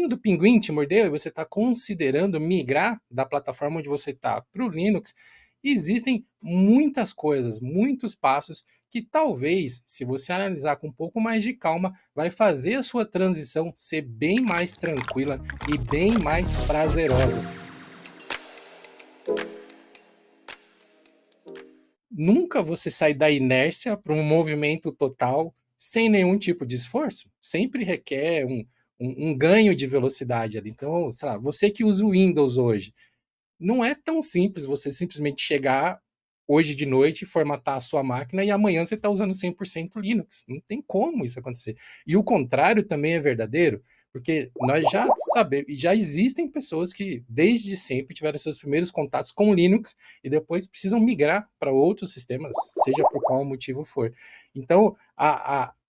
do pinguim te mordeu e você está considerando migrar da plataforma onde você está para o Linux, existem muitas coisas, muitos passos que talvez, se você analisar com um pouco mais de calma, vai fazer a sua transição ser bem mais tranquila e bem mais prazerosa. Nunca você sai da inércia para um movimento total sem nenhum tipo de esforço. Sempre requer um ganho de velocidade ali. Então, sei lá, você que usa o Windows hoje, não é tão simples você simplesmente chegar hoje de noite e formatar a sua máquina e amanhã você está usando 100% Linux. Não tem como isso acontecer. E o contrário também é verdadeiro, porque nós já sabemos, e já existem pessoas que desde sempre tiveram seus primeiros contatos com Linux e depois precisam migrar para outros sistemas, seja por qual motivo for. Então,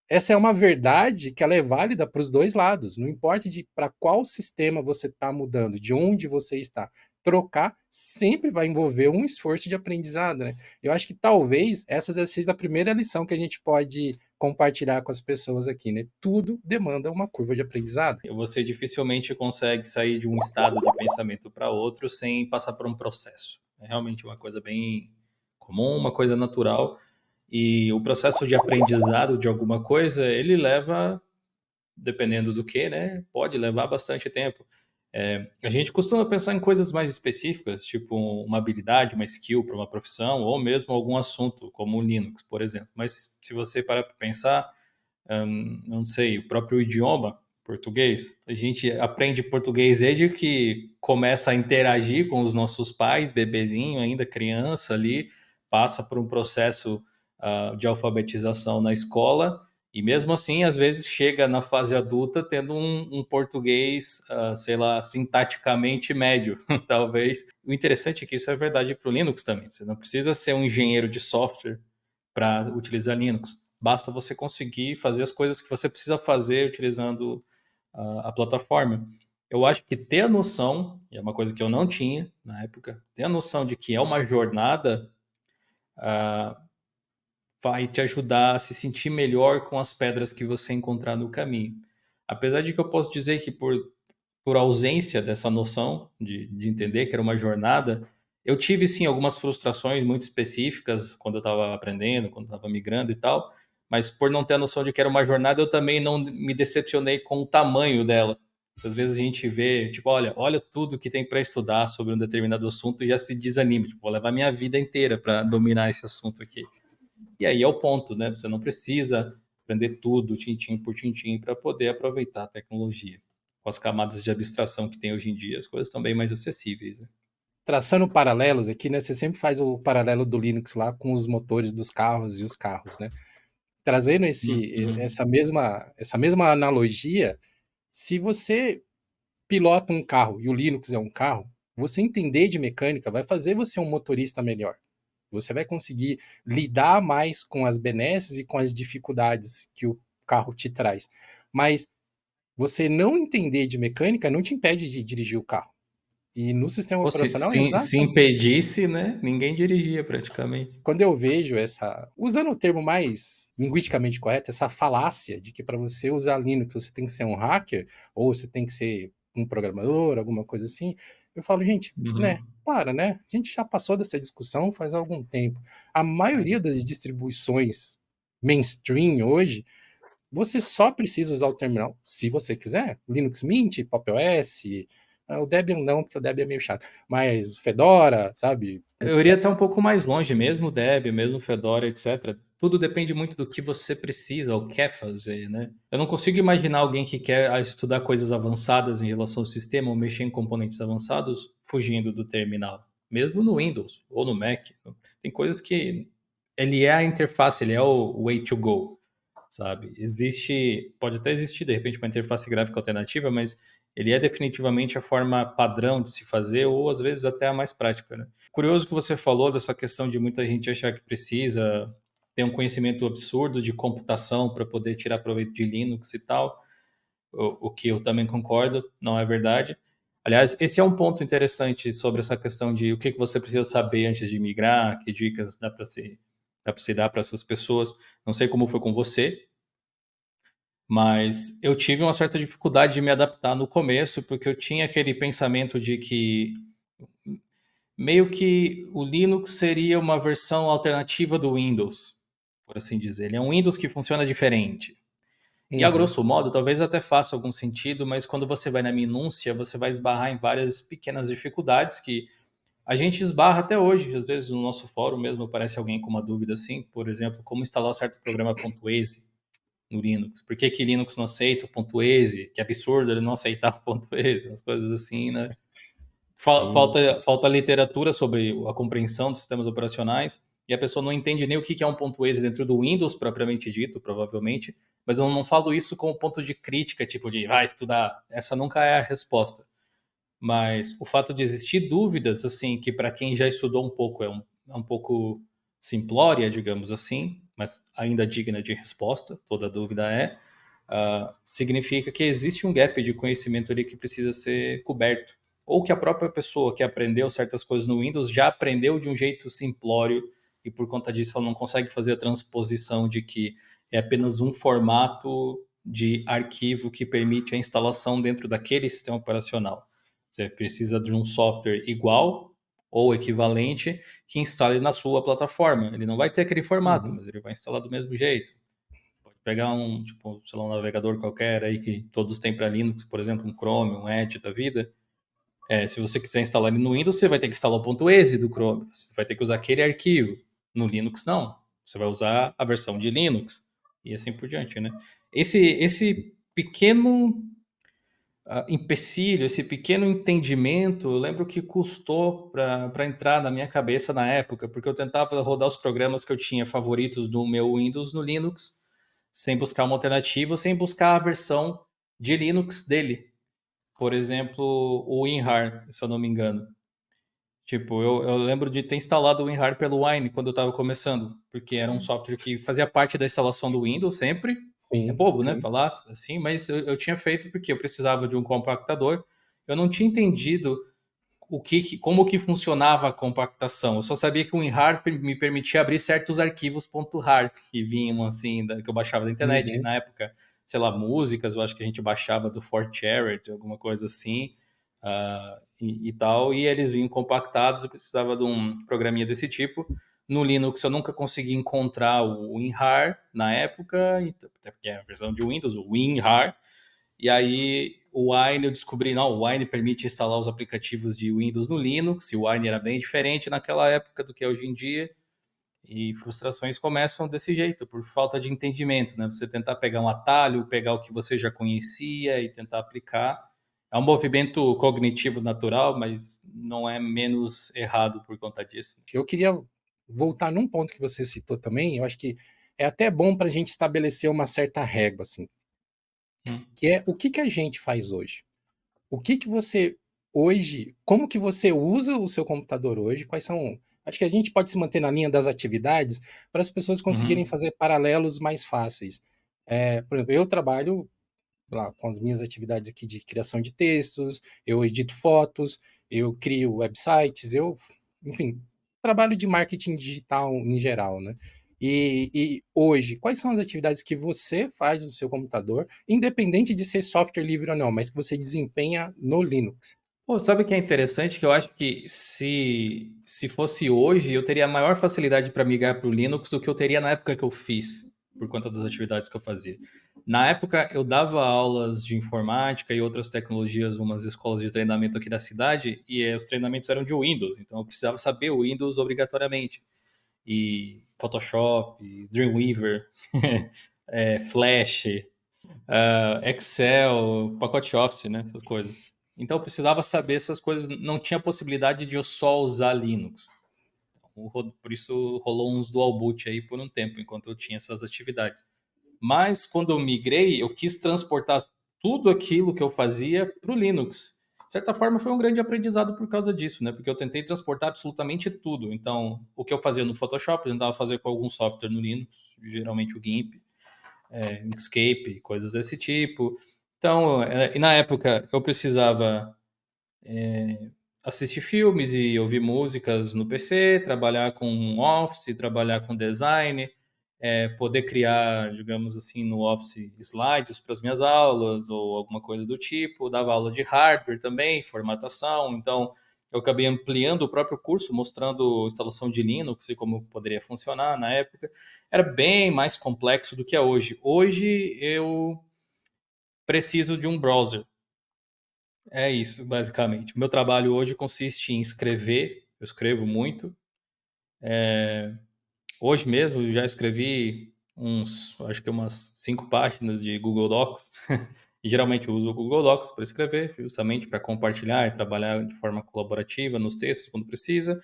essa é uma verdade que ela é válida para os dois lados. Não importa para qual sistema você está mudando, de onde você está, trocar sempre vai envolver um esforço de aprendizado, né? Eu acho que talvez essa seja a primeira lição que a gente pode compartilhar com as pessoas aqui, né? Tudo demanda uma curva de aprendizado. Você dificilmente consegue sair de um estado de pensamento para outro sem passar por um processo. É realmente uma coisa bem comum, uma coisa natural. E o processo de aprendizado de alguma coisa, ele leva, dependendo do que, né? Pode levar bastante tempo. A gente costuma pensar em coisas mais específicas, tipo uma habilidade, uma skill para uma profissão, ou mesmo algum assunto, como o Linux, por exemplo. Mas se você parar para pensar, não sei, o próprio idioma português. A gente aprende português desde que começa a interagir com os nossos pais, bebezinho ainda, criança ali, passa por um processo de alfabetização na escola, e mesmo assim, às vezes chega na fase adulta tendo um português, sei lá, sintaticamente médio, talvez. O interessante é que isso é verdade para o Linux também. Você não precisa ser um engenheiro de software para utilizar Linux. Basta você conseguir fazer as coisas que você precisa fazer utilizando a plataforma. Eu acho que ter a noção, e é uma coisa que eu não tinha na época, ter a noção de que é uma jornada uh, vai te ajudar a se sentir melhor com as pedras que você encontrar no caminho. Apesar de que eu posso dizer que por ausência dessa noção de entender que era uma jornada, eu tive sim algumas frustrações muito específicas quando eu estava aprendendo, quando eu estava migrando e tal, mas por não ter a noção de que era uma jornada, eu também não me decepcionei com o tamanho dela. Às vezes a gente vê, tipo, olha tudo que tem para estudar sobre um determinado assunto e já se desanima, tipo, vou levar minha vida inteira para dominar esse assunto aqui. E aí é o ponto, né? Você não precisa aprender tudo, tintim por tintim, para poder aproveitar a tecnologia. Com as camadas de abstração que tem hoje em dia, as coisas estão bem mais acessíveis, né? Traçando paralelos aqui, né? Você sempre faz o paralelo do Linux lá com os motores dos carros e os carros, né? Trazendo Uhum. essa mesma analogia, se você pilota um carro e o Linux é um carro, você entender de mecânica vai fazer você um motorista melhor. Você vai conseguir lidar mais com as benesses e com as dificuldades que o carro te traz. Mas você não entender de mecânica não te impede de dirigir o carro. E no sistema Ou operacional é se exatamente. impedisse, né? Ninguém dirigia praticamente. Quando eu vejo usando o termo mais linguisticamente correto, essa falácia de que para você usar Linux você tem que ser um hacker, ou você tem que ser um programador, alguma coisa assim, eu falo, gente, né, Uhum. né? A gente já passou dessa discussão faz algum tempo. A maioria das distribuições mainstream hoje, você só precisa usar o terminal se você quiser. Linux Mint, Pop! OS, o Debian não, porque o Debian é meio chato, mas Fedora, sabe? Eu iria até um pouco mais longe, mesmo o Debian, mesmo o Fedora, etc. Tudo depende muito do que você precisa ou quer fazer, né? Eu não consigo imaginar alguém que quer estudar coisas avançadas em relação ao sistema ou mexer em componentes avançados fugindo do terminal. Mesmo no Windows ou no Mac. Tem coisas que ele é a interface, ele é o way to go, sabe? Existe, pode até existir de repente uma interface gráfica alternativa, mas ele é definitivamente a forma padrão de se fazer ou às vezes até a mais prática, né? Curioso que você falou dessa questão de muita gente achar que precisa ter um conhecimento absurdo de computação para poder tirar proveito de Linux e tal, o que eu também concordo, não é verdade. Aliás, esse é um ponto interessante sobre essa questão de o que você precisa saber antes de migrar, que dicas dá para se dar para essas pessoas. Não sei como foi com você, Mas eu tive uma certa dificuldade de me adaptar no começo, porque eu tinha aquele pensamento de que meio que o Linux seria uma versão alternativa do Windows, por assim dizer. Ele é um Windows que funciona diferente. E a Uhum, grosso modo, talvez até faça algum sentido, mas quando você vai na minúcia, você vai esbarrar em várias pequenas dificuldades que a gente esbarra até hoje. Às vezes no nosso fórum mesmo aparece alguém com uma dúvida assim, por exemplo, como instalar certo programa .exe no Linux. Por que que Linux não aceita o .exe? Que absurdo ele não aceitar o .exe, umas coisas assim, né? sim. Falta literatura sobre a compreensão dos sistemas operacionais e a pessoa não entende nem o que é um ponto .exe dentro do Windows propriamente dito, provavelmente, mas eu não falo isso como ponto de crítica, tipo de vai estudar. Essa nunca é a resposta. Mas o fato de existir dúvidas, assim, que para quem já estudou um pouco é um pouco simplória, digamos assim, mas ainda digna de resposta, toda dúvida é, significa que existe um gap de conhecimento ali que precisa ser coberto. Ou que a própria pessoa que aprendeu certas coisas no Windows já aprendeu de um jeito simplório e por conta disso ela não consegue fazer a transposição de que é apenas um formato de arquivo que permite a instalação dentro daquele sistema operacional. Você precisa de um software igual ou equivalente que instale na sua plataforma. Ele não vai ter aquele formato, Uhum, mas ele vai instalar do mesmo jeito. Pode pegar um, tipo, sei lá, um navegador qualquer aí que todos têm para Linux, por exemplo, um Chrome, um Edge da vida. Se você quiser instalar ele no Windows, você vai ter que instalar o .exe do Chrome. Você vai ter que usar aquele arquivo. No Linux, não. Você vai usar a versão de Linux. E assim por diante, né? Esse pequeno empecilho, esse pequeno entendimento, eu lembro que custou para entrar na minha cabeça na época, porque eu tentava rodar os programas que eu tinha favoritos do meu Windows no Linux, sem buscar uma alternativa, sem buscar a versão de Linux dele. Por exemplo, o WinRAR, se eu não me engano. Tipo, eu lembro de ter instalado o WinRAR pelo Wine quando eu estava começando, porque era um software que fazia parte da instalação do Windows sempre. É sim, bobo, né, sim. falar assim, mas eu tinha feito porque eu precisava de um compactador. Eu não tinha entendido como que funcionava a compactação. Eu só sabia que o WinRAR me permitia abrir certos arquivos .rar que vinham assim, que eu baixava da internet. Uhum, Na época, sei lá, músicas, eu acho que a gente baixava do 4Charity, alguma coisa assim, e tal, e eles vinham compactados, eu precisava de um programinha desse tipo. No Linux eu nunca consegui encontrar o WinRAR na época, até porque é a versão de Windows, o WinRAR, e aí o Wine eu descobri, não, o Wine permite instalar os aplicativos de Windows no Linux, e o Wine era bem diferente naquela época do que é hoje em dia, e frustrações começam desse jeito, por falta de entendimento, né? Você tentar pegar um atalho, pegar o que você já conhecia e tentar aplicar. É um movimento cognitivo natural, mas não é menos errado por conta disso. eu queria voltar num ponto que você citou também, eu acho que é até bom para a gente estabelecer uma certa régua, assim, Hum. que é o que que a gente faz hoje? O que que você hoje, como que você usa o seu computador hoje? Quais são, acho que a gente pode se manter na linha das atividades para as pessoas conseguirem Uhum. fazer paralelos mais fáceis. Por exemplo, eu trabalho lá com as minhas atividades aqui de criação de textos, eu edito fotos, eu crio websites, enfim, trabalho de marketing digital em geral, né? E hoje, quais são as atividades que você faz no seu computador, independente de ser software livre ou não, mas que você desempenha no Linux? Pô, sabe o que é interessante? Que eu acho que se fosse hoje, eu teria maior facilidade para migrar para o Linux do que eu teria na época que eu fiz, por conta das atividades que eu fazia. Na época, eu dava aulas de informática e outras tecnologias, umas escolas de treinamento aqui da cidade, e os treinamentos eram de Windows, então eu precisava saber o Windows obrigatoriamente. E Photoshop, Dreamweaver, Flash, Excel, pacote Office, né? Essas coisas. Então eu precisava saber essas coisas. Não tinha possibilidade de eu só usar Linux. Por isso rolou uns dual boot aí por um tempo, enquanto eu tinha essas atividades. Mas quando eu migrei, eu quis transportar tudo aquilo que eu fazia para o Linux. De certa forma, foi um grande aprendizado por causa disso, né? Porque eu tentei transportar absolutamente tudo. Então, o que eu fazia no Photoshop, eu tentava fazer com algum software no Linux, geralmente o GIMP, Inkscape, coisas desse tipo. Então, e na época eu precisava assistir filmes e ouvir músicas no PC, trabalhar com Office, trabalhar com design, poder criar, digamos assim, no Office slides para as minhas aulas ou alguma coisa do tipo. Eu dava aula de hardware também, formatação. Então, eu acabei ampliando o próprio curso, mostrando instalação de Linux e como poderia funcionar na época. Era bem mais complexo do que é hoje. Hoje eu preciso de um browser. É isso, basicamente. O meu trabalho hoje consiste em escrever. Eu escrevo muito. Hoje mesmo eu já escrevi acho que umas 5 páginas de Google Docs. E geralmente eu uso o Google Docs para escrever, justamente para compartilhar e trabalhar de forma colaborativa nos textos quando precisa.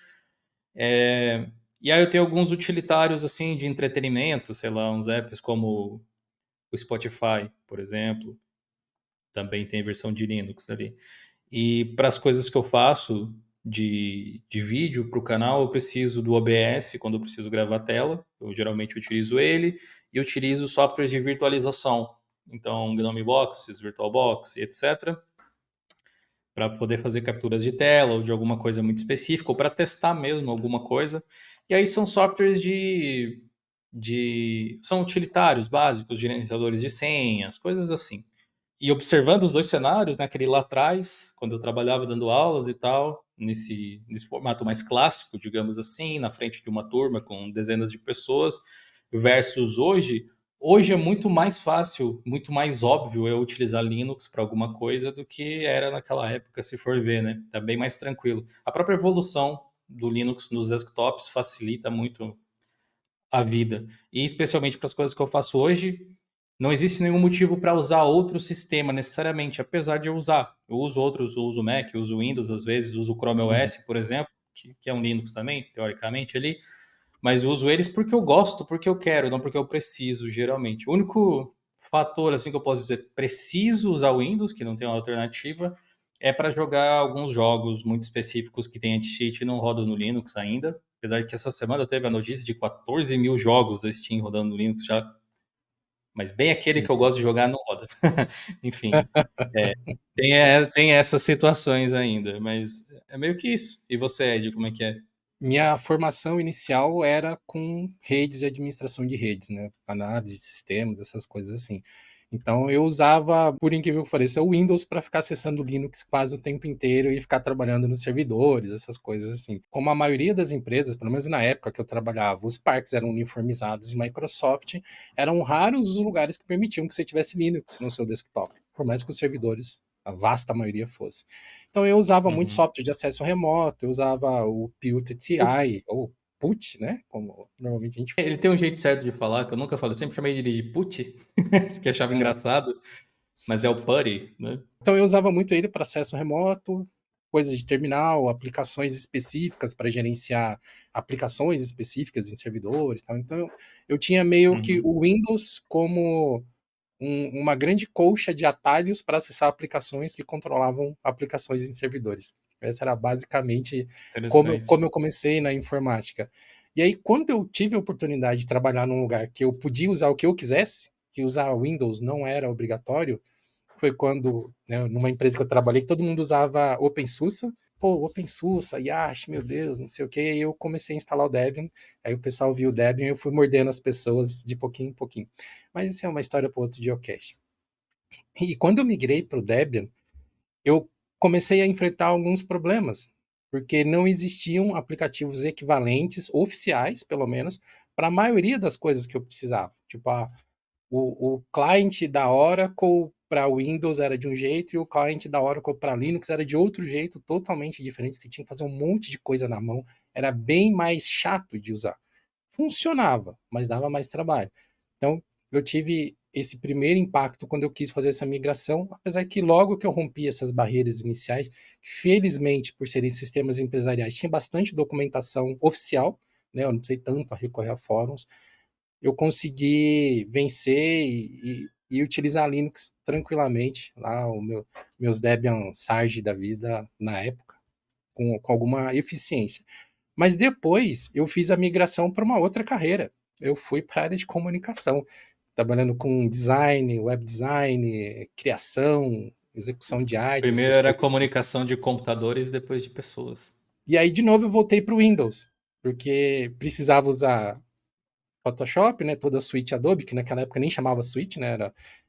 E aí eu tenho alguns utilitários assim de entretenimento, sei lá, uns apps como o Spotify, por exemplo, também tem versão de Linux ali. E para as coisas que eu faço de vídeo para o canal, eu preciso do OBS quando eu preciso gravar a tela. Eu geralmente utilizo ele e utilizo softwares de virtualização. Então, Gnome Boxes, VirtualBox, etc. Para poder fazer capturas de tela ou de alguma coisa muito específica, ou para testar mesmo alguma coisa. E aí são softwares são utilitários básicos, gerenciadores de senhas, coisas assim. E observando os dois cenários, né, aquele lá atrás, quando eu trabalhava dando aulas e tal, nesse formato mais clássico, digamos assim, na frente de uma turma com dezenas de pessoas, versus hoje. Hoje é muito mais fácil, muito mais óbvio eu utilizar Linux para alguma coisa do que era naquela época, se for ver, né? Tá bem mais tranquilo. A própria evolução do Linux nos desktops facilita muito a vida. E especialmente para as coisas que eu faço hoje, não existe nenhum motivo para usar outro sistema necessariamente, apesar de eu usar. Eu uso outros, eu uso Mac, eu uso Windows às vezes, uso o Chrome Uhum. OS, por exemplo, que é um Linux também, teoricamente ali, mas eu uso eles porque eu gosto, porque eu quero, não porque eu preciso, geralmente. O único fator assim que eu posso dizer preciso usar o Windows, que não tem uma alternativa, é para jogar alguns jogos muito específicos que tem anti-cheat e não rodam no Linux ainda. Apesar de que essa semana teve a notícia de 14 mil jogos da Steam rodando no Linux já, mas bem aquele que eu gosto de jogar não roda. Enfim, é, tem essas situações ainda, mas é meio que isso. E você, Ed, como é que é? Minha formação inicial era com redes e administração de redes, né? Análise de sistemas, essas coisas assim. Então eu usava, por incrível que pareça, o Windows para ficar acessando o Linux quase o tempo inteiro e ficar trabalhando nos servidores, essas coisas assim. Como a maioria das empresas, pelo menos na época que eu trabalhava, os parques eram uniformizados em Microsoft, eram raros os lugares que permitiam que você tivesse Linux no seu desktop, por mais que os servidores, a vasta maioria fosse. Então eu usava muito Uhum. software de acesso remoto, eu usava o PuTTI, ou PuT, né? Como normalmente a gente Ele tem um jeito certo de falar, que eu nunca falei, sempre chamei ele de Put, que achava fala. engraçado, mas é o Putty, né? Então eu usava muito ele para acesso remoto, coisas de terminal, aplicações específicas para gerenciar aplicações específicas em servidores, tal. Então eu tinha meio que Uhum. o Windows como uma grande colcha de atalhos para acessar aplicações que controlavam aplicações em servidores. Essa era basicamente como Interessante. eu comecei na informática. E aí, quando eu tive a oportunidade de trabalhar num lugar que eu podia usar o que eu quisesse, que usar Windows não era obrigatório, foi quando, né, numa empresa que eu trabalhei, que todo mundo usava OpenSUSE. Pô, OpenSUSE, Yash, meu Deus, não sei o quê. E eu comecei a instalar o Debian. Aí o pessoal viu o Debian e eu fui mordendo as pessoas de pouquinho em pouquinho. Mas isso é uma história para outro geocache. E quando eu migrei para o Debian, eu comecei a enfrentar alguns problemas, porque não existiam aplicativos equivalentes, oficiais, pelo menos, para a maioria das coisas que eu precisava. Tipo, o client da Oracle para Windows era de um jeito e o client da Oracle para Linux era de outro jeito, totalmente diferente. Você tinha que fazer um monte de coisa na mão. Era bem mais chato de usar. Funcionava, mas dava mais trabalho. Então, eu tive esse primeiro impacto quando eu quis fazer essa migração, apesar que logo que eu rompi essas barreiras iniciais, felizmente, por serem sistemas empresariais, tinha bastante documentação oficial, né? Eu não sei tanto a recorrer a fóruns, eu consegui vencer e utilizar Linux tranquilamente, lá meus Debian Sarge da vida na época, com alguma eficiência. Mas depois eu fiz a migração para uma outra carreira. Eu fui para a área de comunicação, trabalhando com design, web design, criação, execução de artes, Primeiro essas era coisas. comunicação de computadores, depois de pessoas. E aí, de novo, eu voltei para o Windows, porque precisava usar Photoshop, né? Toda a suíte Adobe, que naquela época nem chamava suíte, né?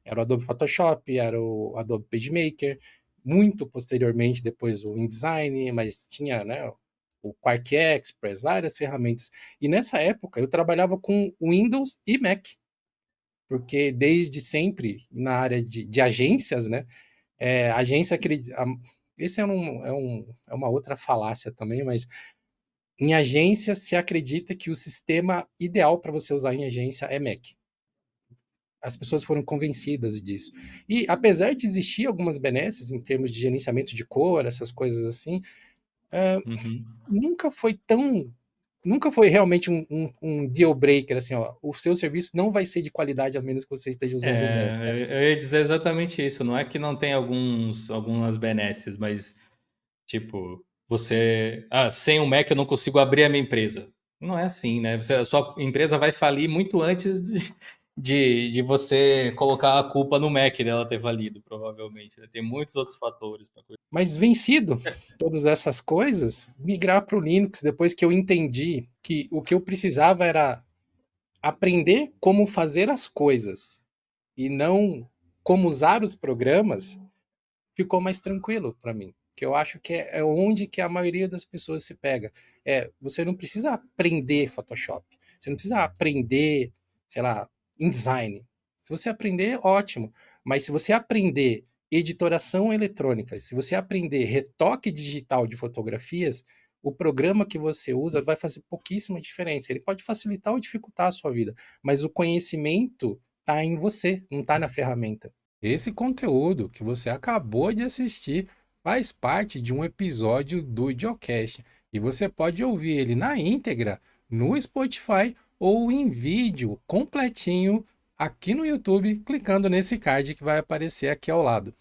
Era o Adobe Photoshop, era o Adobe PageMaker, muito posteriormente depois o InDesign, mas tinha, né, o Quark Express, várias ferramentas. E nessa época eu trabalhava com Windows e Mac, porque desde sempre na área de agências, né? Agência acredita. Esse é uma outra falácia também, mas em agência se acredita que o sistema ideal para você usar em agência é Mac. As pessoas foram convencidas disso. E apesar de existir algumas benesses em termos de gerenciamento de cor, essas coisas assim, Uhum. nunca foi tão. Nunca foi realmente um deal breaker, assim, ó. O seu serviço não vai ser de qualidade a menos que você esteja usando o Mac, sabe? Eu ia dizer exatamente isso. Não é que não tem algumas benesses, mas tipo, sem o Mac eu não consigo abrir a minha empresa. Não é assim, né? A sua empresa vai falir muito antes de você colocar a culpa no Mac dela ter falido, provavelmente, né? Tem muitos outros fatores para coisa. Mas vencido todas essas coisas, migrar para o Linux depois que eu entendi que o que eu precisava era aprender como fazer as coisas e não como usar os programas, ficou mais tranquilo para mim. Que eu acho que é onde que a maioria das pessoas se pega. Você não precisa aprender Photoshop. Você não precisa aprender, sei lá, InDesign. Se você aprender, ótimo. Mas se você aprender editoração eletrônica, se você aprender retoque digital de fotografias, o programa que você usa vai fazer pouquíssima diferença. Ele pode facilitar ou dificultar a sua vida, mas o conhecimento está em você, não está na ferramenta. Esse conteúdo que você acabou de assistir faz parte de um episódio do Idiocast e você pode ouvir ele na íntegra no Spotify ou em vídeo completinho aqui no YouTube, clicando nesse card que vai aparecer aqui ao lado.